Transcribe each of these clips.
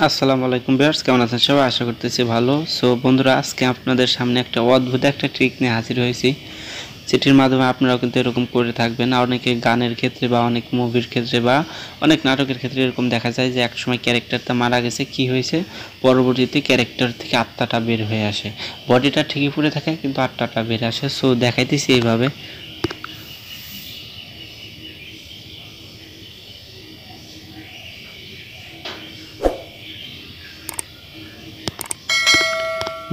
আসসালামু আলাইকুম ভিউয়ার্স, কেমন আছেন সবাই? আশা করতেছি ভালো। সো বন্ধুরা, আজকে আপনাদের সামনে একটা অদ্ভুত একটা ট্রিক নিয়ে হাজির হয়েছি, যেটির মাধ্যমে আপনারাও কিন্তু এরকম করে থাকবেন। অনেকে গানের ক্ষেত্রে বা অনেক মুভির ক্ষেত্রে বা অনেক নাটকের ক্ষেত্রে এরকম দেখা যায় যে একসময় ক্যারেক্টারটা মারা গেছে, কি হয়েছে, পরবর্তীতে ক্যারেক্টার থেকে আত্মাটা বের হয়ে আসে। বডিটা ঠিকই পড়ে থাকে কিন্তু আত্মাটা বের আসে। সো দেখাইতেছি এইভাবে।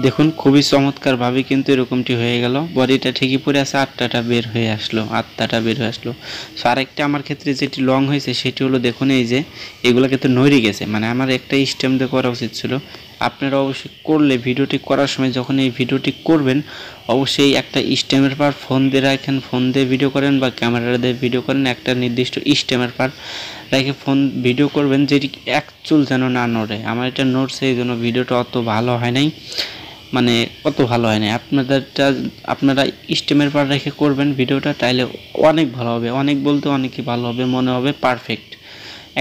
দেখুন, খুবই চমৎকারভাবে কিন্তু এরকমটি হয়ে গেল। বডিটা ঠিকই পড়ে আছে, আত্মাটা বের হয়ে আসলো। সো আরেকটা আমার ক্ষেত্রে যেটি লং হয়েছে সেটি হলো, দেখুন এই যে এগুলো কিন্তু নড়ে গেছে, মানে আমার একটা স্টেম দিয়ে করা উচিত ছিল। আপনারা অবশ্যই করলে ভিডিওটি করার সময় যখন এই ভিডিওটি করবেন অবশ্যই একটা স্টেমের পার ফোন দিয়ে রাখেন, ফোন দিয়ে ভিডিও করেন বা ক্যামেরা দিয়ে ভিডিও করেন, একটা নির্দিষ্ট স্টেমের পার রেখে ফোন ভিডিও করবেন, যেটি এক চুল যেন না নড়ে। আমার এটা নড়ছে, এই জন্য ভিডিওটা অত ভালো হয় নাই, মানে অত ভালো হয় না। আপনারা স্টেমের পার রেখে করবেন ভিডিওটা, তাইলে অনেক ভালো হবে। অনেক বলতে অনেকই ভালো হবে, মনে হবে পারফেক্ট,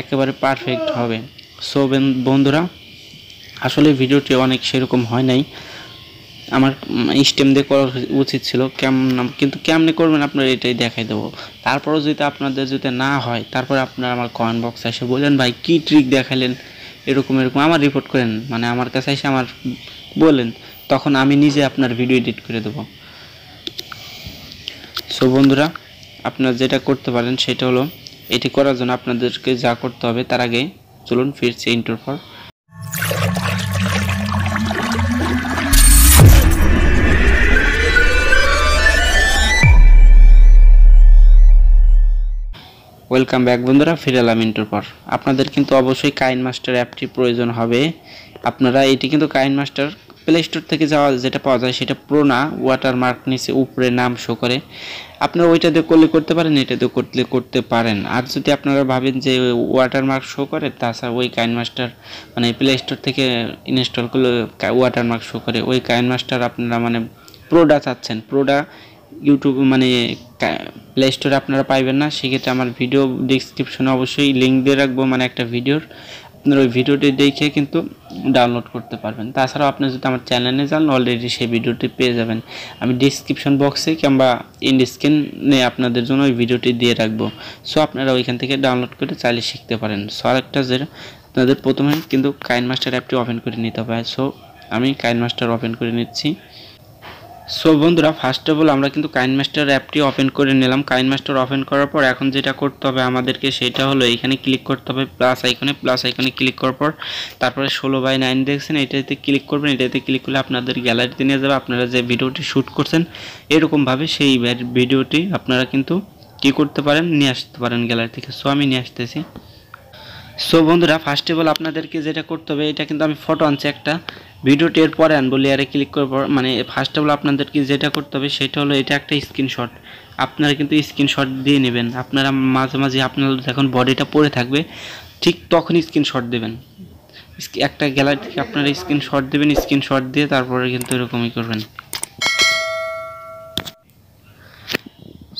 একেবারে পারফেক্ট হবে। সো বন্ধুরা, আসলে ভিডিওটি অনেক সেরকম হয় নাই, আমার স্টেম দিয়ে করা উচিত ছিল। কিন্তু কেমনে করবেন আপনারা এটাই দেখাই দেবো। তারপরও যদি আপনাদের যদি না হয়, তারপরে আপনারা আমার কমেন্ট বক্সে এসে বলেন, ভাই কী ট্রিক দেখালেন, এরকম আমার রিপোর্ট করেন, মানে আমার কাছে এসে আমার বলেন, তখন আমি নিজে আপনার ভিডিও এডিট করে দেবো। সো বন্ধুরা, আপনারা যেটা করতে পারেন সেটা হলো, এটি করার জন্য আপনাদেরকে যা করতে হবে তার আগে চলুন ফিরছি ইন্ট্রোর পর। ওয়েলকাম ব্যাক বন্ধুরা, ফিরে এলাম ইন্ট্রোর পর। আপনাদের কিন্তু অবশ্যই কাইনমাস্টার অ্যাপটি প্রয়োজন হবে। আপনারা এটি কিন্তু কাইনমাস্টার প্লে স্টোর থেকে যেটা পাওয়া যায় সেটা প্রো না, ওয়াটারমার্ক নিচে উপরে নাম শো করে। আপনারা ওইটা দিয়ে করলে করতে পারেন, এটা দিয়ে করতে পারেন। আর যদি আপনারা ভাবেন যে ওয়াটারমার্ক শো করে, তাছাড়া ওই কাইনমাস্টার মানে প্লে স্টোর থেকে ইনস্টল করলে ওয়াটারমার্ক শো করে, ওই কাইনমাস্টার আপনারা মানে প্রোডা চাচ্ছেন, প্রোডা ইউটিউব মানে প্লে স্টোরে আপনারা পাইবেন না। সেক্ষেত্রে আমার ভিডিও ডিসক্রিপশনে অবশ্যই লিঙ্ক দিয়ে রাখবো, মানে একটা ভিডিওর, আপনারা ওই ভিডিওটি দেখে কিন্তু ডাউনলোড করতে পারবেন। তাছাড়াও আপনি যদি আমার চ্যানেলে যান, অলরেডি সেই ভিডিওটি পেয়ে যাবেন। আমি ডিসক্রিপশন বক্সে কিংবা ইন স্ক্রিনে আপনাদের জন্য ওই ভিডিওটি দিয়ে রাখবো। সো আপনারা ওইখান থেকে ডাউনলোড করে চাইলে শিখতে পারেন। সো আরেকটা যে আপনাদের প্রথমে কিন্তু কাইনমাস্টার অ্যাপটি ওপেন করে নিতে হবে। সো আমি কাইনমাস্টার ওপেন করে নিচ্ছি। সো বন্ধুরা, ফার্স্ট অফ অল আমরা কিন্তু কাইনমাস্টার অ্যাপটি ওপেন করে নিলাম। কাইনমাস্টার ওপেন করার পর এখন যেটা করতে হবে আমাদেরকে সেটা হলো, এইখানে ক্লিক করতে হবে প্লাস আইকনে ক্লিক করার পর তারপরে 16:9 দেখছেন, এটাতে ক্লিক করবেন। এটাতে ক্লিক করলে আপনাদের গ্যালারিতে নিয়ে যাবে। আপনারা যে ভিডিওটি শ্যুট করছেন এরকমভাবে সেই ভিডিওটি আপনারা কিন্তু কী করতে পারেন, নিয়ে আসতে পারেন গ্যালারি থেকে। সো আমি নিয়ে আসতেছি। সো বন্ধুরা, ফার্স্ট অফ অল আপনাদেরকে যেটা করতে হবে, এটা কিন্তু আমি ফটো আনছি একটা, ভিডিওটি এর পরে আনবো, লেয়ারে ক্লিক করার পর। মানে ফার্স্ট অফ অল আপনাদেরকে যেটা করতে হবে সেটা হলো, এটা একটা স্ক্রিনশট, আপনারা কিন্তু স্ক্রিনশট দিয়ে নেবেন। আপনারা মাঝে মাঝে আপনার যখন বডিটা পড়ে থাকবে ঠিক তখনই স্ক্রিনশট দেবেন। একটা গ্যালারি থেকে আপনারা স্ক্রিনশট দেবেন, স্ক্রিনশট দিয়ে তারপরে কিন্তু এরকমই করবেন।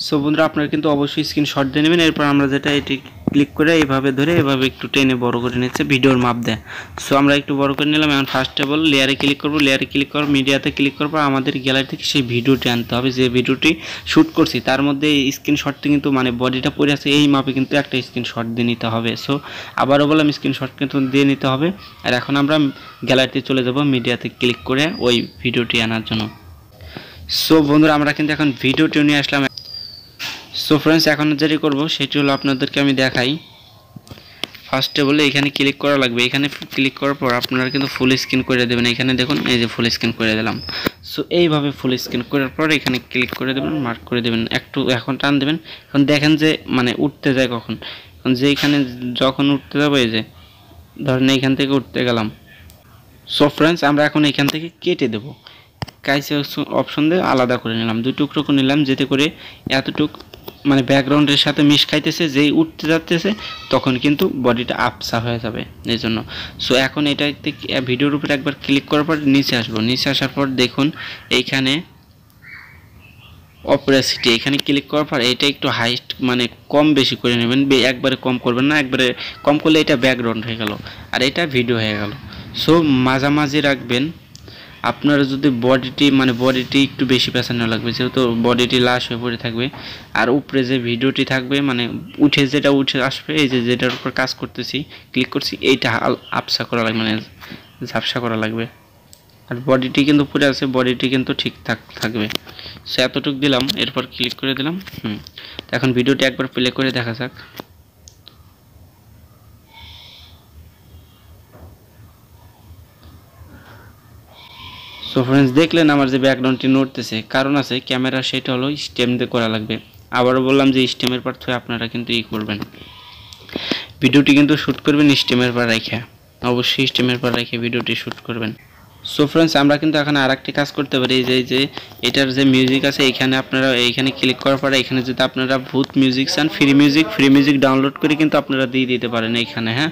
সো বন্ধুরা, আপনারা কিন্তু অবশ্যই স্ক্রিনশট দিয়ে নেবেন। এরপর আমরা যেটা এটি ক্লিক করে এইভাবে ধরে এভাবে একটু টেনে বড় করে নিচ্ছে, ভিডিওর মাপ দেয়। সো আমরা একটু বড় করে নিলাম। এখন ফার্স্ট অফ অল লেয়ারে ক্লিক করবো, লেয়ারে ক্লিক করার মিডিয়াতে ক্লিক করবো। আমাদের গ্যালারি থেকে সেই ভিডিওটি আনতে হবে, যে ভিডিওটি শ্যুট করছি তার মধ্যে স্ক্রিনশটটি কিন্তু মানে বডিটা পড়ে আছে এই মাপে কিন্তু একটা স্ক্রিনশট দিয়ে নিতে হবে। সো আবারও বললাম, স্ক্রিনশট কিন্তু দিয়ে নিতে হবে। আর এখন আমরা গ্যালারিতে চলে যাব মিডিয়াতে ক্লিক করে ওই ভিডিওটি আনার জন্য। সো বন্ধুরা, আমরা কিন্তু এখন ভিডিওটি নিয়ে আসলাম। সো ফ্রেন্ডস, এখন যেটি করব সেটি হলো আপনাদেরকে আমি দেখাই। ফার্স্টে বলে এখানে ক্লিক করা লাগবে। এখানে ক্লিক করার পর আপনারা কিন্তু ফুল স্ক্রিন করে দেবেন। এখানে দেখুন, এই যে ফুল স্ক্রিন করে দিলাম। সো এইভাবে ফুল স্ক্রিন করার পর এখানে ক্লিক করে দেবেন, মার্ক করে দেবেন, একটু এখন টান দেবেন। এখন দেখেন যে মানে উঠতে যায় কখন, এখন যে এখানে যখন উঠতে যাবো, এই যে ধরেন এইখান থেকে উঠতে গেলাম। সো ফ্রেন্ডস, আমরা এখন এখান থেকে কেটে দেবো। কাইসে অপশন দিয়ে আলাদা করে নিলাম, 2 টুকরো করে নিলাম, যেতে করে এতটুক মানে ব্যাকগ্রাউন্ডের সাথে মিশ খাইতেছে, যেই উঠতে যাচ্ছে তখন কিন্তু বডিটা আপসা হয়ে যাবে এই জন্য। সো এখন এটাতে ভিডিওর উপরে একবার ক্লিক করার পর নিচে আসবো। নিচে আসার পর দেখুন এইখানে অপারেসিটি এখানে ক্লিক করার পর এটা একটু হাইস্ট মানে কম বেশি করে নেবেন, একবারে কম করবেন না, একবারে কম করলে এটা ব্যাকগ্রাউন্ড হয়ে গেল আর এটা ভিডিও হয়ে গেল। সো মাঝামাঝি রাখবেন। আপনারা যদি বডিটি একটু বেশি পেছানো লাগবে, যেহেতু বডিটি লাশ হয়ে পড়ে থাকবে, আর উপরে যে ভিডিওটি থাকবে মানে যেটা উঠে আসবে, এই যে যেটার উপর কাজ করতেছি ক্লিক করছি, এইটা আপসা করা লাগবে মানে ঝাপসা করা লাগবে। আর বডিটি কিন্তু পুরো আছে, বডিটি কিন্তু ঠিকঠাক থাকবে। সো এতটুকু দিলাম, এরপর ক্লিক করে দিলাম। এখন ভিডিওটি একবার প্লে করে দেখা যাক। সো ফ্রেন্ডস, দেখলেন আমার যে ব্যাকগ্রাউন্ডটি নড়তেছে, কারণ আছে ক্যামেরা, সেটা হলো স্টেম দিয়ে করা লাগবে। আবারও বললাম যে স্টেমের পর থেকে আপনারা কিন্তু করবেন, ভিডিওটি কিন্তু শ্যুট করবেন স্টেমের পর রেখে, অবশ্যই স্টেমের পর রেখে ভিডিওটি শ্যুট করবেন। সো ফ্রেন্ডস, আমরা কিন্তু এখন আরেকটি কাজ করতে পারি, যে এটার যে মিউজিক আছে এখানে আপনারা এইখানে ক্লিক করার পরে এখানে যদি আপনারা ভূত মিউজিক চান, ফ্রি মিউজিক ডাউনলোড করে কিন্তু আপনারা দিয়ে দিতে পারেন এইখানে। হ্যাঁ,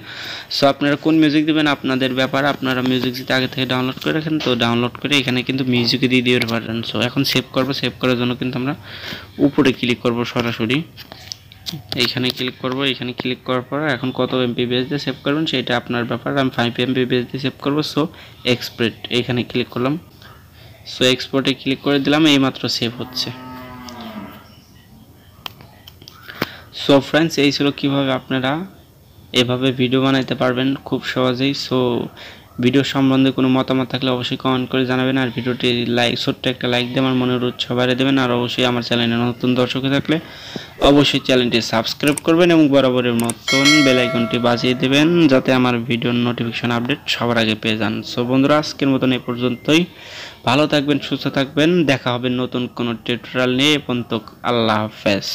সো আপনারা কোন মিউজিক দেবেন আপনাদের ব্যাপার, আপনারা মিউজিক যদি আগে থেকে ডাউনলোড করে রাখেন তো ডাউনলোড করে এখানে কিন্তু মিউজিক দিয়ে দিতে পারেন। সো এখন সেভ করবো, সেভ করার জন্য কিন্তু আমরা উপরে ক্লিক করব সরাসরি, এইখানে ক্লিক করব। এখানে ক্লিক করার পর এখন কত এমপিবিএস দিয়ে সেভ করবেন সেটা আপনার ব্যাপার, আমি 5 এমপিবিএস দিয়ে সেভ করব। সো এক্সপোর্ট এইখানে ক্লিক করলাম, সো এক্সপোর্টে ক্লিক করে দিলাম, এইমাত্র সেভ হচ্ছে। সো ফ্রেন্ডস, এই ছিল কীভাবে আপনারা এভাবে ভিডিও বানাইতে পারবেন খুব সহজেই। সো ভিডিও সম্বন্ধে কোনো মতামত থাকলে অবশ্যই কমেন্ট করে জানাবেন, আর ভিডিওটি ছোট্ট একটা লাইক দিয়ে আমার মনের উৎসাহ বাড়িয়ে দেবেন। আর অবশ্যই আমার চ্যানেলে নতুন দর্শক থাকলে অবশ্যই চ্যানেলটি সাবস্ক্রাইব করবেন এবং বরাবরের মতন বেল আইকনটি বাজিয়ে দেবেন, যাতে আমার ভিডিওর নোটিফিকেশন আপডেট সবার আগে পেয়ে যান। সো বন্ধুরা, আজকের মতন এই পর্যন্তই। ভালো থাকবেন, সুস্থ থাকবেন, দেখা হবে নতুন কোনো টিউটোরিয়াল নিয়ে। আল্লাহ হাফেজ।